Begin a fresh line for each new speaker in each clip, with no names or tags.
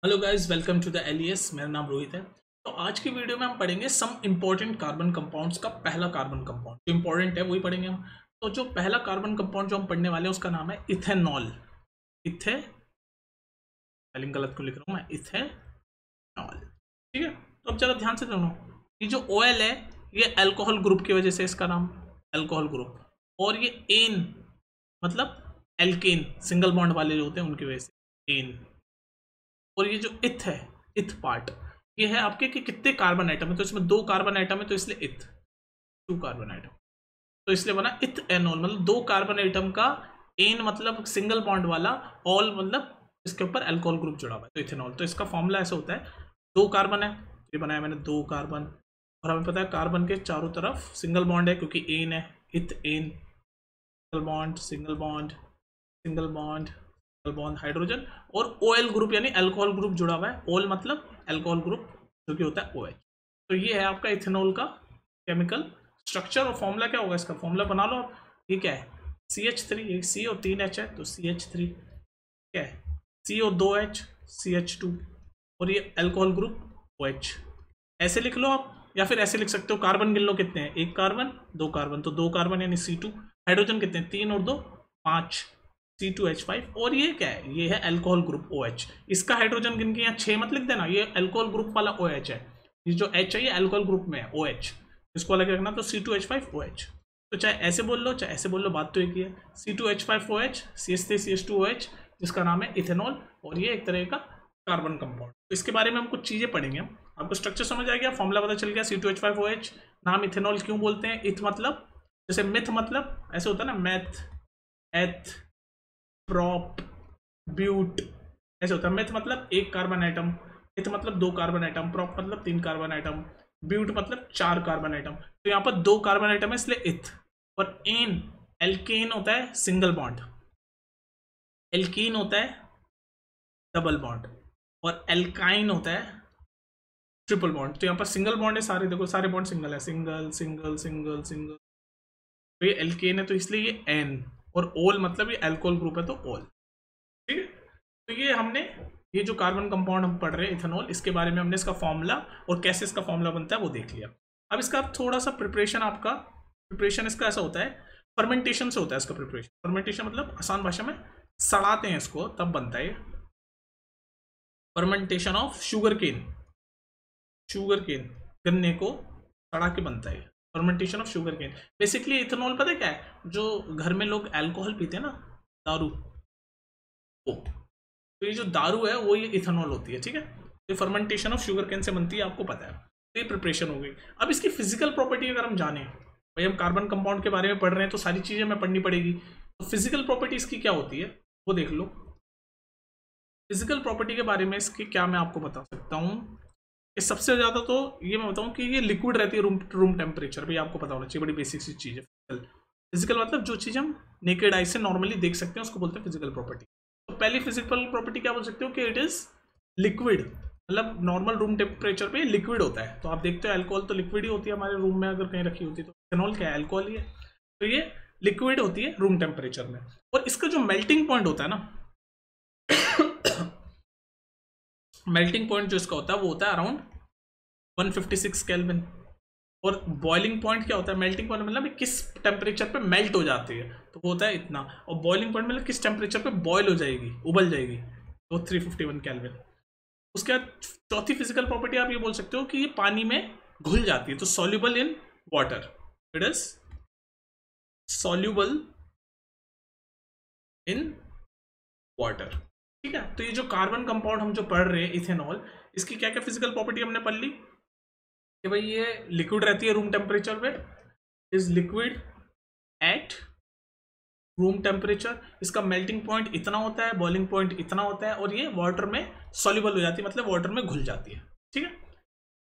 Hello guys, welcome to the एलियस। मेरा नाम रोहित है। तो आज की वीडियो में हम पढ़ेंगे सम इम्पोर्टेंट कार्बन कंपाउंड्स का पहला कार्बन कंपाउंड जो इम्पोर्टेंट है वही पढ़ेंगे हम। तो जो पहला कार्बन कंपाउंड जो हम पढ़ने वाले हैं उसका नाम है इथेनॉल। इथे स्पेलिंग गलत क्यों लिख रहा हूँ मैं, इथेनॉल। ठीक है, तो अब जरा ध्यान से सुनो। ये जो OL है ये अल्कोहल ग्रुप की वजह से इसका नाम अल्कोहल ग्रुप, और ये एन मतलब एल्केन सिंगल बॉन्ड वाले जो होते हैं उनकी वजह से एन। और ये जो इथ है, इथ पार्ट, ये है आपके कि कितने कार्बन आइटम है। तो इसमें 2 कार्बन आइटम है तो इसलिए इथ, 2 कार्बन आइटम, तो इसलिए बना इथ एनॉल। मतलब 2 कार्बन आइटम का, एन मतलब सिंगल बॉन्ड वाला, ऑल मतलब इसके ऊपर अल्कोहल ग्रुप जुड़ा हुआ है तो इथेनॉल। तो इसका फॉर्मूला ऐसा होता है, 2 कार्बन है, ये बनाया मैंने 2 कार्बन, और हमें पता है कार्बन के चारों तरफ सिंगल बॉन्ड है क्योंकि एन है, ethane, single bond single bond single bond bond hydrogen, और OL ग्रुप यानी अल्कोहल ग्रुप जुड़ा हुआ है। ओल मतलब अल्कोहल ग्रुप जो कि होता है OH। तो ये है आपका इथेनॉल का केमिकल स्ट्रक्चर। और फॉर्मूला क्या होगा इसका, फॉर्मूला बना लो आप। ये क्या है, CH3, एक C और 3 H है तो CH3, क्या है C और 2 H CH2, और ये अल्कोहल ग्रुप OH। ऐसे लिख लो आप, या फिर ऐसे लिख सकते हो, कार्बन गिन लो कितने हैं, 1 कार्बन 2 कार्बन, तो 2 कार्बन यानी C2। हाइड्रोजन कितने हैं, 3 और 2 5, C2H5। और ये क्या है, ये है अल्कोहल ग्रुप OH। इसका हाइड्रोजन गिन के यहाँ 6 मत लिख देना, ये अल्कोहल ग्रुप वाला OH है। ये जो H है ये अल्कोहल ग्रुप में है OH, इसको अलग रखना। तो C2H5OH, तो चाहे ऐसे बोल लो चाहे ऐसे बोल लो, बात तो एक ही है। C2H5OH CH3CH2OH, जिसका नाम है इथेनॉल, और ये एक तरह का कार्बन कंपाउंड। तो इसके बारे में हम कुछ चीजें पढ़ेंगे। हम आपको स्ट्रक्चर समझ आ गया, फॉर्मूला पता चल गया। C2H5OH, नाम इथेनॉल क्यों बोलते हैं, इथ मतलब जैसे मिथ मतलब ऐसे होता है ना, मैथ एथ प्रॉप ब्यूट, ऐसे होता है। मेथ मतलब 1 कार्बन आइटम, इथ मतलब 2 कार्बन आइटम, प्रॉप मतलब 3 कार्बन आइटम, ब्यूट मतलब 4 कार्बन आइटम। तो यहाँ पर 2 कार्बन आइटम है इसलिए इथ। और एन, एल्केन होता है सिंगल बॉन्ड, एल्कीन होता है डबल बॉन्ड, और एल्काइन होता है ट्रिपल बॉन्ड। तो यहाँ पर सिंगल बॉन्ड है सारे, देखो सारे बॉन्ड सिंगल है, सिंगल सिंगल सिंगल सिंगल। तो ये एल्केन है तो इसलिए ये एन, और ओल मतलब ये अल्कोहल ग्रुप है तो ओल। ठीक है, तो ये हमने, ये जो कार्बन कंपाउंड हम पढ़ रहे हैं इथेनॉल, इसके बारे में हमने इसका फॉर्मूला और कैसे इसका फॉर्मूला बनता है वो देख लिया। अब इसका थोड़ा सा प्रिपरेशन, आपका प्रिपरेशन इसका ऐसा होता है, फर्मेंटेशन से होता है इसका प्रिपरेशन। फर्मेंटेशन मतलब आसान भाषा में सड़ाते हैं इसको तब बनता है। Fermentation of sugar cane, sugar cane गन्ने को सड़ा के बनता है। Fermentation of sugar cane. Basically ethanol पता है क्या है, जो घर में लोग अल्कोहल पीते हैं ना, दारू, वो, तो ये जो दारू है वो ये इथेनॉल होती है। ठीक है, ये फर्मेंटेशन ऑफ शुगर केन से बनती है, आपको पता है। तो ये प्रिपरेशन हो गई। अब इसकी फिजिकल प्रॉपर्टी अगर हम जाने, भाई हम कार्बन कंपाउंड के बारे में पढ़ रहे हैं तो सारी चीजें हमें पढ़नी पड़ेगी। तो फिजिकल प्रॉपर्टी इसकी क्या होती है वो देख लो। फिजिकल प्रॉपर्टी के बारे में इसकी क्या मैं आपको बता सकता हूँ, कि सबसे ज्यादा तो ये मैं बताऊँ कि ये लिक्विड रहती है रूम टेम्परेचर भी, आपको पता होना चाहिए, बड़ी बेसिक सी चीज़ है। फिजिकल मतलब जो चीज़ हम नेकेड आई से नॉर्मली देख सकते हैं उसको बोलते हैं फिजिकल प्रॉपर्टी। तो पहली फिजिकल प्रॉपर्टी क्या बोल सकते हो कि इट इज लिक्विड, मतलब नॉर्मल रूम टेम्परेचर पे लिक्विड होता है। तो आप देखते हो अल्कोहल तो लिक्विड ही होती है हमारे रूम में, अगर कहीं रखी होती है तो इथेनॉल क्या है, अल्कोहल ही है। तो ये लिक्विड होती है रूम टेम्परेचर में। और इसका जो मेल्टिंग पॉइंट होता है ना, मेल्टिंग पॉइंट जो इसका होता है वो होता है अराउंड 156 केल्विन। और बॉइलिंग पॉइंट क्या होता है, मेल्टिंग पॉइंट मतलब किस टेम्परेचर पे मेल्ट हो जाती है, तो वो होता है इतना। और बॉइलिंग पॉइंट मतलब किस टेम्परेचर पे बॉयल हो जाएगी, उबल जाएगी, तो 351 केल्विन। उसके बाद चौथी फिजिकल प्रॉपर्टी आप ये बोल सकते हो कि ये पानी में घुल जाती है, तो soluble in water, it is soluble in water. ठीक है, तो ये जो कार्बन कंपाउंड हम जो पढ़ रहे हैं इथेनॉल, इसकी क्या क्या फिजिकल प्रॉपर्टी हमने पढ़ ली कि भाई ये लिक्विड रहती है रूम टेम्परेचर पे, is liquid at room temperature. इसका मेल्टिंग पॉइंट इतना होता है, बॉइलिंग पॉइंट इतना होता है, और ये वाटर में सॉल्युबल हो जाती है, मतलब वाटर में घुल जाती है। ठीक है,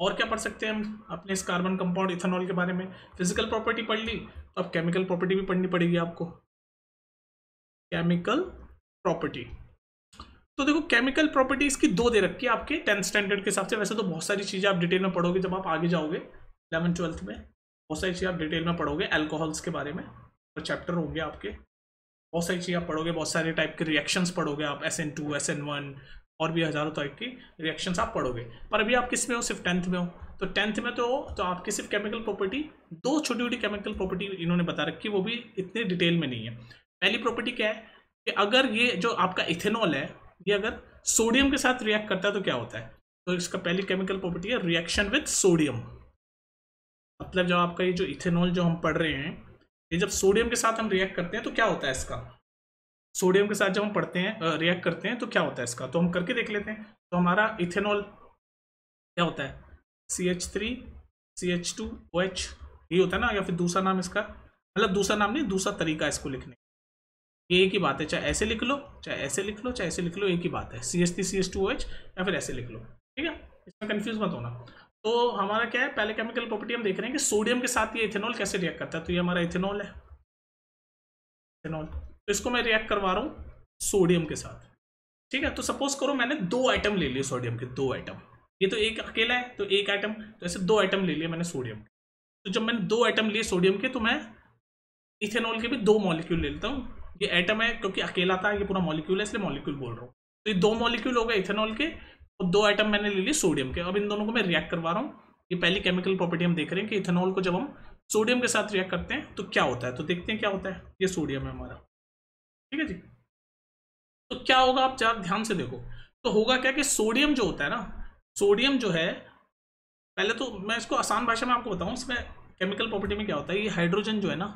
और क्या पढ़ सकते हैं हम अपने इस कार्बन कंपाउंड इथेनॉल के बारे में, फिजिकल प्रॉपर्टी पढ़ ली, तो अब केमिकल प्रॉपर्टी भी पढ़नी पड़ेगी आपको। केमिकल प्रॉपर्टी, तो देखो केमिकल प्रॉपर्टी इसकी 2 दे रखी है आपके 10th स्टैंडर्ड के हिसाब से। वैसे तो बहुत सारी चीजें आप डिटेल में पढ़ोगे जब आप आगे जाओगे 11th-12th में, बहुत सारी चीजें आप डिटेल में पढ़ोगे अल्कोहल्स के बारे में, तो चैप्टर होंगे आपके, बहुत सारी चीजें आप पढ़ोगे, बहुत सारे टाइप के रिएक्शंस पढ़ोगे आप, SN2 SN1 और भी हजारों तरह की रिएक्शंस आप पढ़ोगे। पर अभी आप किस में हो, सिर्फ 10th में हो। तो 10th में तो आपकी सिर्फ केमिकल प्रॉपर्टी, दो छोटी छोटी केमिकल प्रॉपर्टी इन्होंने बता रखी, वो भी इतनी डिटेल में नहीं है। पहली प्रॉपर्टी क्या है कि अगर ये जो आपका इथेनॉल है ये अगर सोडियम के साथ रिएक्ट करता है तो क्या होता है। तो इसका पहली केमिकल प्रॉपर्टी है रिएक्शन विद सोडियम। मतलब जब आपका ये जो इथेनॉल जो हम पढ़ रहे हैं, ये जब सोडियम के साथ हम रिएक्ट करते हैं तो क्या होता है इसका, सोडियम के साथ जब हम पढ़ते हैं रिएक्ट करते हैं तो क्या होता है इसका, तो हम करके देख लेते हैं। तो हमारा इथेनॉल क्या होता है, CH3 CH2OH, ये होता है ना, या फिर दूसरा नाम इसका, मतलब दूसरा नाम नहीं, दूसरा तरीका इसको लिखने, ये एक ही बात है, चाहे ऐसे लिख लो चाहे ऐसे लिख लो चाहे ऐसे लिख लो, एक ही बात है, CH3 CH2OH या फिर ऐसे लिख लो, ठीक है, इसमें कंफ्यूज मत होना। तो हमारा क्या है, पहले केमिकल प्रॉपर्टी हम देख रहे हैं कि सोडियम के साथ ये इथेनॉल कैसे रिएक्ट करता है। तो ये हमारा इथेनॉल है, इथेनॉल, तो इसको मैं रिएक्ट करवा रहा हूँ सोडियम के साथ, ठीक है। तो सपोज करो मैंने 2 आइटम ले लिए सोडियम के, 2 आइटम, ये तो एक अकेला है तो एक आइटम, तो ऐसे 2 आइटम ले लिए मैंने सोडियम के। तो जब मैंने 2 आइटम लिए सोडियम के तो मैं इथेनॉल के भी 2 मॉलिक्यूल ले लेता हूँ। ये एटम है क्योंकि अकेला था, ये पूरा मॉलिक्यूल है इसलिए मॉलिक्यूल बोल रहा हूँ। तो ये 2 मॉलिक्यूल हो गए इथेनॉल के और 2 आइटम मैंने ले लिए सोडियम के। अब इन दोनों को मैं रिएक्ट करवा रहा हूँ। ये पहली केमिकल प्रॉपर्टी हम देख रहे हैं कि इथेनॉल को जब हम सोडियम के साथ रिएक्ट करते हैं तो क्या होता है। तो देखते हैं क्या होता है। ये सोडियम है हमारा, ठीक है जी। तो क्या होगा, आप जरा ध्यान से देखो। तो होगा क्या कि सोडियम जो होता है ना, सोडियम जो है, पहले तो मैं इसको आसान भाषा में आपको बताऊं, इसमें केमिकल प्रॉपर्टी में क्या होता है, ये हाइड्रोजन जो है ना,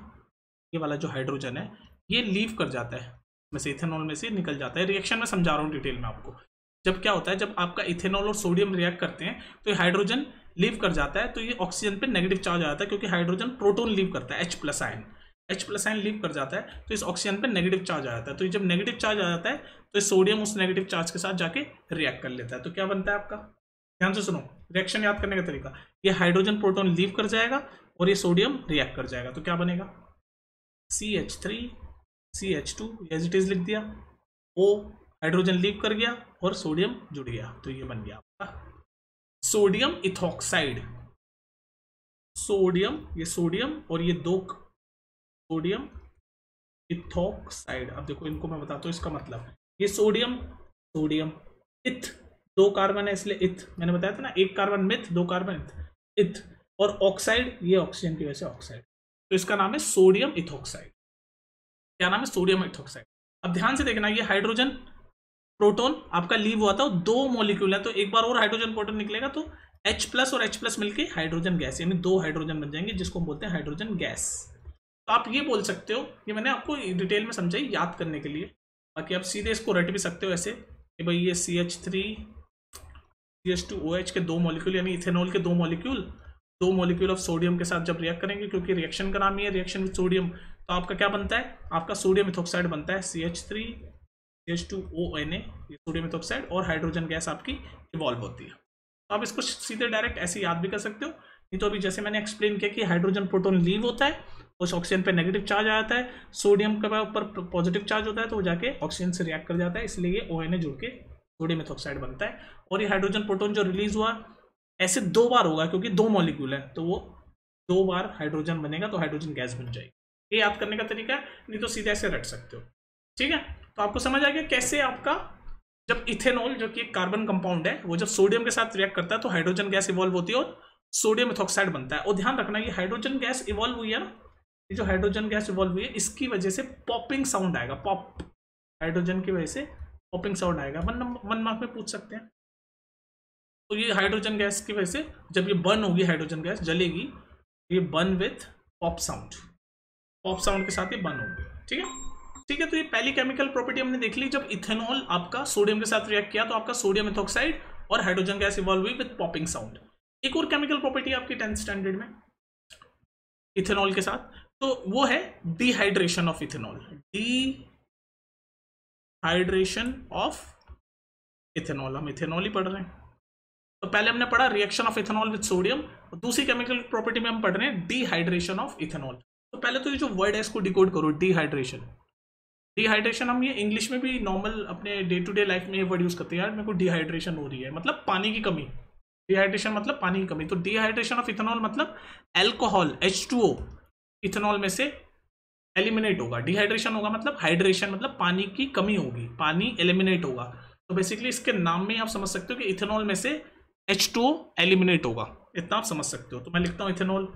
ये वाला जो हाइड्रोजन है ये लीव कर जाता है में से, इथेनॉल में से निकल जाता है। रिएक्शन में समझा रहा हूँ डिटेल में आपको। जब क्या होता है, जब आपका इथेनॉल और सोडियम रिएक्ट करते हैं तो ये हाइड्रोजन लीव कर जाता है, तो ये ऑक्सीजन पे नेगेटिव चार्ज आ जाता है क्योंकि हाइड्रोजन प्रोटोन लीव करता है, H+ आयन लीव कर जाता है, तो इस ऑक्सीजन पे नेगेटिव चार्ज आ जाता है। तो जब नेगेटिव चार्ज आ जाता है तो सोडियम उस नेगेटिव चार्ज के साथ जाके रिएक्ट कर लेता है। तो क्या बनता है आपका, ध्यान से सुनो, रिएक्शन याद करने का तरीका, ये हाइड्रोजन प्रोटोन लीव कर जाएगा और ये सोडियम रिएक्ट कर जाएगा। तो क्या बनेगा, CH3 CH2 as it is लिख दिया, O हाइड्रोजन लीव कर गया और सोडियम जुड़ गया, तो ये बन गया आपका सोडियम इथॉक्साइड। सोडियम, ये सोडियम और ये 2 सोडियम इथॉक्साइड। अब देखो इनको मैं बताता हूँ इसका मतलब, ये सोडियम सोडियम इथ, 2 कार्बन है इसलिए इथ, मैंने बताया था ना, 1 कार्बन मिथ 2 कार्बन इथ, और ऑक्साइड ये ऑक्सीजन की वजह से ऑक्साइड, तो इसका नाम है सोडियम इथॉक्साइड। क्या नाम है, सोडियम इथॉक्साइड। अब ध्यान से देखना, ये हाइड्रोजन प्रोटोन आपका लीव हुआ था, 2 मॉलिक्यूल है, तो एक बार और हाइड्रोजन प्रोटोन निकलेगा तो H+ और H+ मिलके हाइड्रोजन गैस, यानी 2 हाइड्रोजन बन जाएंगे जिसको हम बोलते हैं हाइड्रोजन गैस। तो आप ये बोल सकते हो, ये मैंने आपको डिटेल में समझाई याद करने के लिए, बाकी आप सीधे इसको रट भी सकते हो ऐसे कि भाई ये CH3 CH2OH के 2 मॉलिक्यूल, यानी इथेनॉल के 2 मॉलिक्यूल ऑफ सोडियम के साथ जब रिएक्ट करेंगे, क्योंकि रिएक्शन का नाम ही है रिएक्शन विद सोडियम, तो आपका क्या बनता है, आपका सोडियम इथॉक्साइड बनता है, CH3 CH2ONA, ये सोडियम इथॉक्साइड, और हाइड्रोजन गैस आपकी इवॉल्व होती है। तो आप इसको सीधे डायरेक्ट ऐसे याद भी कर सकते हो। नहीं तो अभी जैसे मैंने एक्सप्लेन किया कि हाइड्रोजन प्रोटोन लीव होता है, उस ऑक्सीजन पे नेगेटिव चार्ज आ जाता है, सोडियम के ऊपर पॉजिटिव चार्ज होता है, तो वो जाके ऑक्सीजन से रिएक्ट कर जाता है, इसलिए ये ONA जुड़ के सोडियम इथॉक्साइड बनता है। और ये हाइड्रोजन प्रोटोन जो रिलीज हुआ ऐसे 2 बार होगा, क्योंकि 2 मॉलिक्यूल है तो वो 2 बार हाइड्रोजन बनेगा, तो हाइड्रोजन गैस बन जाएगी। ये याद करने का तरीका है, नहीं तो सीधे ऐसे रट सकते हो, ठीक है। तो आपको समझ आ गया कैसे आपका, जब इथेनॉल जो कि एक कार्बन कंपाउंड है, वो जब सोडियम के साथ रिएक्ट करता है तो हाइड्रोजन गैस इवॉल्व होती है और सोडियम इथॉक्साइड बनता है। और ध्यान रखना, ये हाइड्रोजन गैस इवॉल्व हुई है ना, ये जो हाइड्रोजन गैस इवॉल्व हुई है इसकी वजह से पॉपिंग साउंड आएगा, पॉप, हाइड्रोजन की वजह से पॉपिंग साउंड आएगा, 1 मार्क में पूछ सकते हैं। तो ये हाइड्रोजन गैस की वजह से जब ये बर्न होगी, हाइड्रोजन गैस जलेगी, ये बर्न विथ पॉप साउंड के साथ ये बर्न होगी, ठीक है। ठीक है, तो ये पहली केमिकल प्रॉपर्टी हमने देख ली, जब इथेनॉल आपका सोडियम के साथ रिएक्ट किया तो आपका सोडियम इथॉक्साइड और हाइड्रोजन गैस इवॉल्व हुई विद पॉपिंग साउंड। एक और केमिकल प्रॉपर्टी आपकी 10th स्टैंडर्ड में इथेनॉल के साथ, तो वो है dehydration of ethanol. Dehydration of ethanol, हम इथेनॉल ही पढ़ रहे हैं। तो पहले हमने पढ़ा reaction of ethanol with sodium, और दूसरी केमिकल प्रॉपर्टी में हम पढ़ रहे हैं डिहाइड्रेशन ऑफ इथेनॉल। तो पहले तो ये जो वर्ड है इसको डिकोड करो, डिहाइड्रेशन हम ये इंग्लिश में भी नॉर्मल अपने डे टू डे लाइफ में ये वर्ड यूज करते हैं, यार मेरे को डिहाइड्रेशन हो रही है, मतलब पानी की कमी, डिहाइड्रेशन मतलब पानी की कमी। तो डिहाइड्रेशन ऑफ इथेनॉल मतलब एल्कोहल H2O इथेनॉल में से एलिमिनेट होगा, डिहाइड्रेशन होगा मतलब हाइड्रेशन मतलब पानी की कमी होगी, पानी एलिमिनेट होगा, तो बेसिकली इसके नाम में आप समझ सकते हो कि इथेनॉल में से H2O एलिमिनेट होगा, इतना आप समझ सकते हो। तो मैं लिखता हूँ इथेनॉल,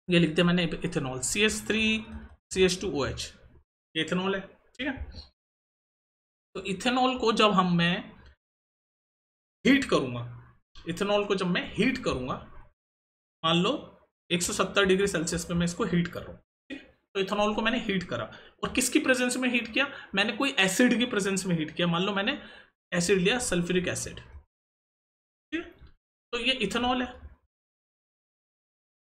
ये लिखते मैंने इथेनॉल CH3CH2OH, ये इथेनॉल है, ठीक है। तो इथेनॉल को जब मैं हीट करूंगा, इथेनॉल को जब मैं हीट करूंगा, मान लो 170 डिग्री सेल्सियस पे मैं इसको हीट कर रहा हूँ, ठीक है। तो इथेनॉल को मैंने हीट करा, और किसकी प्रेजेंस में हीट किया, मैंने कोई एसिड की प्रेजेंस में हीट किया। मान लो मैंने एसिड लिया, सल्फ्यूरिक एसिड, ठीक है। तो ये इथेनॉल है,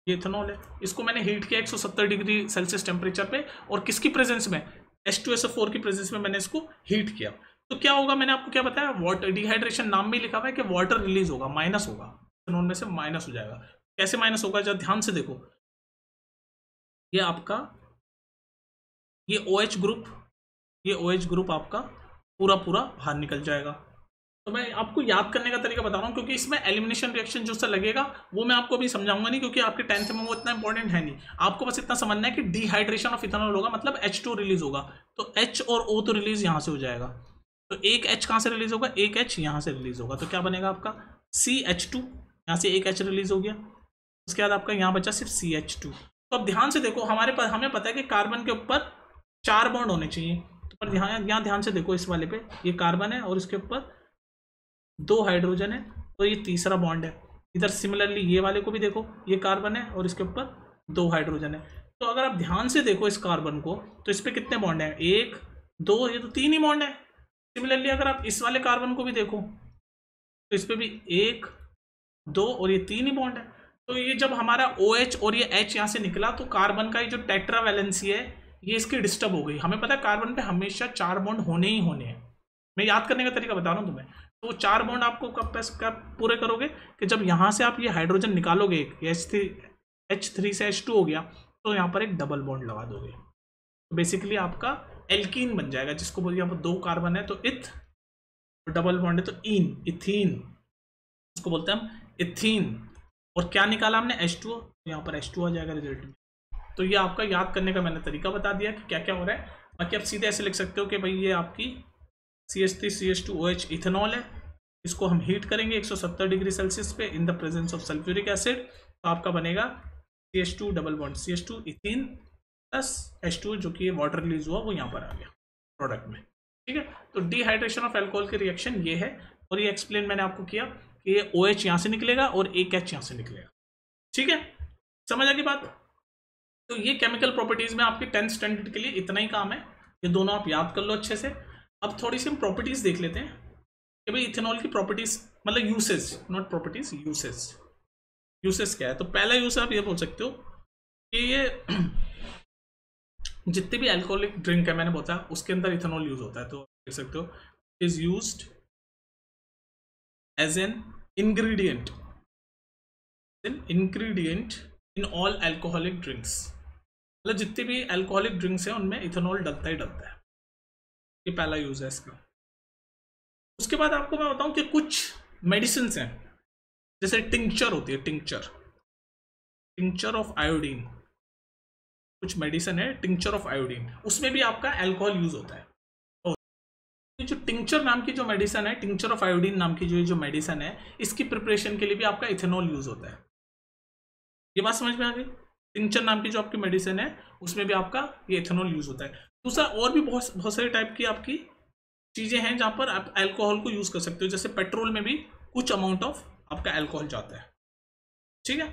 ये इथेनॉल है। इसको मैंने हीट किया 170 डिग्री सेल्सियस टेम्परेचर पे, और किसकी प्रेजेंस में, H2SO4 की प्रेजेंस में मैंने इसको हीट किया। तो क्या होगा, मैंने आपको क्या बताया, वाटर डिहाइड्रेशन नाम में लिखा हुआ है कि वाटर रिलीज होगा, माइनस होगा, इथेनॉल में से माइनस हो जाएगा। कैसे माइनस होगा, जब ध्यान से देखो, ये आपका ये OH ग्रुप, ये OH ग्रुप आपका पूरा पूरा बाहर निकल जाएगा। तो मैं आपको याद करने का तरीका बता रहा हूँ, क्योंकि इसमें एलिमिनेशन रिएक्शन जो सा लगेगा वो मैं आपको अभी समझाऊंगा नहीं, क्योंकि आपके 10th में वो इतना इंपॉर्टेंट है नहीं। आपको बस इतना समझना है कि डिहाइड्रेशन ऑफ इथेनॉल होगा, मतलब H2 रिलीज होगा, तो H और O तो रिलीज यहाँ से हो जाएगा। तो एक H कहाँ से रिलीज होगा, एक H यहाँ से रिलीज होगा, तो क्या बनेगा आपका CH2, यहाँ से एक H रिलीज हो गया। उसके बाद आपका यहाँ बचा सिर्फ CH2। तो अब ध्यान से देखो, हमारे पास हमें पता है कि कार्बन के ऊपर 4 बॉन्ड होने चाहिए, तो पर यहाँ ध्यान से देखो, इस वाले पे ये कार्बन है और इसके ऊपर 2 हाइड्रोजन है, तो ये तीसरा बॉन्ड है। इधर सिमिलरली ये वाले को भी देखो, ये कार्बन है और इसके ऊपर 2 हाइड्रोजन है। तो अगर आप ध्यान से देखो इस कार्बन को, तो इस पे कितने बॉन्ड हैं, 1 2, ये तो 3 ही बॉन्ड है। सिमिलरली अगर आप इस वाले कार्बन को भी देखो, तो इस पे भी 1 2 और ये 3 ही बॉन्ड है। तो ये जब हमारा OH और ये H यहाँ से निकला, तो कार्बन का ये जो टेट्रा वैलेंसी है, ये इसकी डिस्टर्ब हो गई। हमें पता है कार्बन पे हमेशा 4 बॉन्ड होने ही होने हैं। मैं याद करने का तरीका बता रहा हूँ तुम्हें। तो 4 बॉन्ड आपको कब पूरे करोगे, कि जब यहाँ से आप ये हाइड्रोजन निकालोगे, H3 से H2 हो गया, तो यहाँ पर एक डबल बॉन्ड लगा दोगे, तो बेसिकली आपका एल्कीन बन जाएगा, जिसको बोलिए, यहाँ पर 2 कार्बन है तो इथ, डबल बॉन्ड है तो इन, इथीन, उसको बोलते हैं हम इथीन। और क्या निकाला हमने, H2O, यहाँ पर H2 आ जाएगा रिजल्ट में। तो ये आपका याद करने का मैंने तरीका बता दिया कि क्या क्या हो रहा है। बाकी आप सीधे ऐसे लिख सकते हो कि भाई ये आपकी CH3CH2OH इथेनॉल है, इसको हम हीट करेंगे 170 डिग्री सेल्सियस पे in the presence of sulphuric acid, तो आपका बनेगा CH2 double bond CH2 ethene plus H2, जो कि वाटर रिलीज हुआ वो यहाँ पर आ गया प्रोडक्ट में, ठीक है। तो डिहाइड्रेशन ऑफ एल्कोहल की रिएक्शन ये है, और ये एक्सप्लेन मैंने आपको किया कि ये OH यहाँ से निकलेगा और एक H यहाँ से निकलेगा, ठीक है। समझ आ गई बात। तो ये केमिकल प्रॉपर्टीज में आपके 10th स्टैंडर्ड के लिए इतना ही काम है, ये दोनों आप याद कर लो अच्छे से। अब थोड़ी सी हम प्रॉपर्टीज देख लेते हैं कि भाई इथेनॉल की प्रॉपर्टीज, मतलब usage, not properties, usage. Usage क्या है, तो पहला यूज आप ये बोल सकते हो कि ये जितने भी अल्कोहलिक ड्रिंक है मैंने बताया, उसके अंदर इथेनॉल यूज होता है। तो देख सकते हो, is used as an ingredient in all alcoholic drinks, मतलब जितने भी अल्कोहलिक ड्रिंक्स हैं उनमें इथेनॉल डलता ही डलता है। ये पहला यूज है इसका। उसके बाद आपको मैं बताऊं कि कुछ मेडिसिन हैं, जैसे टिंक्चर होती है, टिंक्चर ऑफ आयोडीन, कुछ मेडिसिन है टिंक्चर ऑफ आयोडीन, उसमें भी आपका अल्कोहल यूज होता है। और जो टिंक्चर नाम की जो मेडिसिन है, टिंक्चर ऑफ आयोडीन नाम की जो मेडिसिन है, इसकी प्रिपरेशन के लिए भी आपका इथेनॉल यूज होता है। ये बात समझ में आ गई। टिंक्चर नाम की जो आपकी मेडिसिन है, उसमें भी आपका ये इथेनॉल यूज होता है। दूसरा, और भी बहुत सारे टाइप की आपकी चीजें हैं जहां पर आप अल्कोहल को यूज कर सकते हो, जैसे पेट्रोल में भी कुछ अमाउंट ऑफ आपका अल्कोहल जाता है, ठीक है।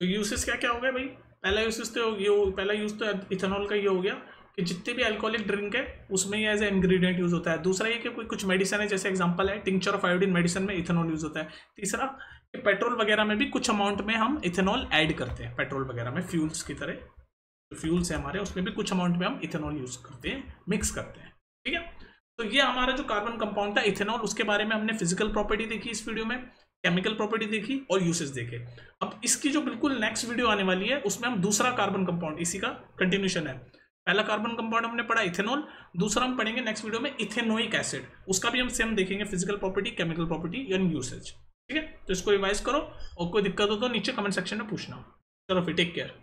तो यूसेस क्या क्या हो गए भाई, पहला यूसेस तो ये, पहला यूज तो इथेनॉल का ये हो गया कि जितने भी अल्कोहलिक ड्रिंक है उसमें ये एज ए इंग्रेडिएंट यूज होता है। दूसरा ये कि कोई कुछ मेडिसिन है, जैसे एग्जांपल है टिंक्चर ऑफ आयोडीन मेडिसिन में इथेनॉल यूज होता है। तीसरा कि पेट्रोल वगैरह में भी कुछ अमाउंट में हम इथेनॉल ऐड करते हैं, पेट्रोल वगैरह में फ्यूल्स की तरह, जो फ्यूल्स है हमारे उसमें भी कुछ अमाउंट में हम इथेनॉल यूज करते हैं, मिक्स करते हैं, ठीक है। तो ये हमारा जो कार्बन कंपाउंड था इथेनॉल, उसके बारे में हमने फिजिकल प्रॉपर्टी देखी इस वीडियो में, केमिकल प्रॉपर्टी देखी और यूसेज देखे। अब इसकी जो बिल्कुल नेक्स्ट वीडियो आने वाली है, उसमें हम दूसरा कार्बन कंपाउंड, इसी का कंटिन्यूशन है। पहला कार्बन कंपाउंड हमने पढ़ा इथेनॉल, दूसरा हम पढ़ेंगे नेक्स्ट वीडियो में इथेनोइक एसिड, उसका भी हम सेम देखेंगे, physical property, chemical property and usage, ठीक है। तो इसको रिवाइज करो और कोई दिक्कत हो तो नीचे कमेंट सेक्शन में पूछना। चलो फिर, टेक केयर।